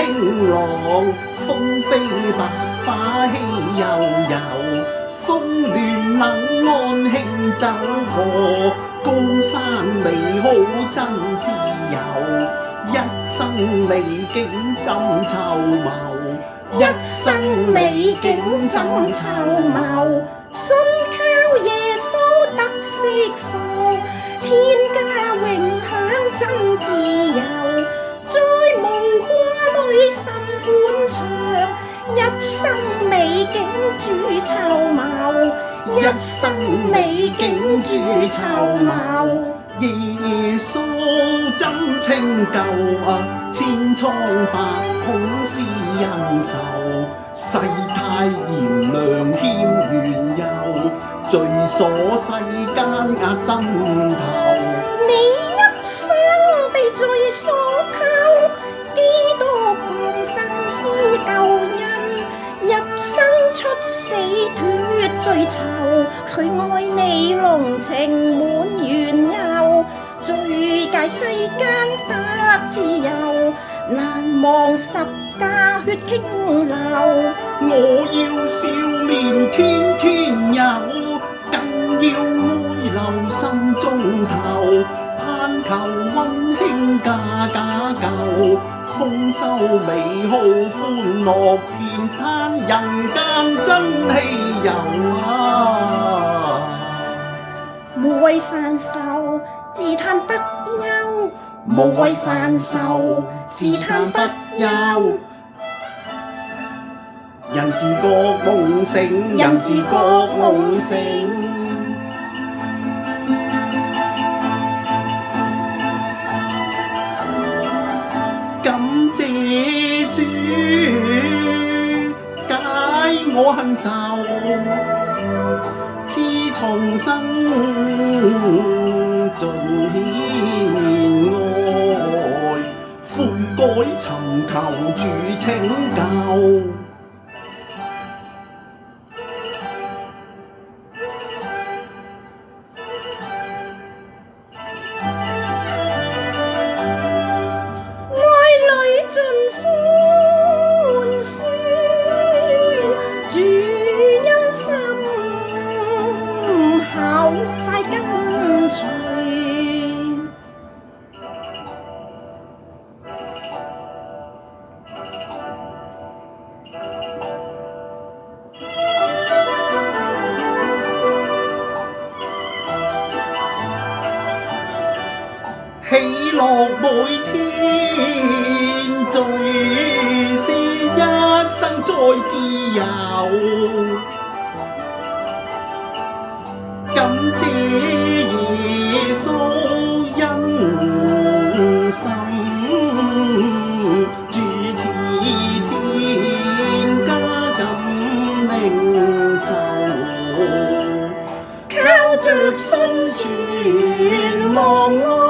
興朗，風飛白花氣悠悠，風亂冷安輕走過，江山美好真自由，一生美景怎籌謀，一生美景怎籌謀，信靠耶穌得釋放，天家榮享真自由，在無掛裡心歡暢，一生美景主籌謀，一生美景主籌謀。耶穌怎拯救千瘡百孔是恩仇，世態炎涼欠緣由，罪鎖世間壓心頭。你一生被罪所扣，基督降生施救恩，入生出死脫罪囚，佢愛你濃情滿緣由，罪界世間得自由，難忘十架血傾流。我要笑臉天天有，更要愛留心中頭，盼求溫馨家家舊，豐收美好歡樂甜嘆，人間真稀有啊！無謂煩愁，自嘆不休；無謂煩愁，自嘆不休。人自覺夢醒，人自覺夢醒。感謝主解我恨愁，賜重生盡獻愛，悔改尋求主拯救。盡歡舒，主恩深厚快跟隨。喜樂每天，罪是一生再自由。感謝耶穌恩心，主賜天家感領受，靠着信傳望愛。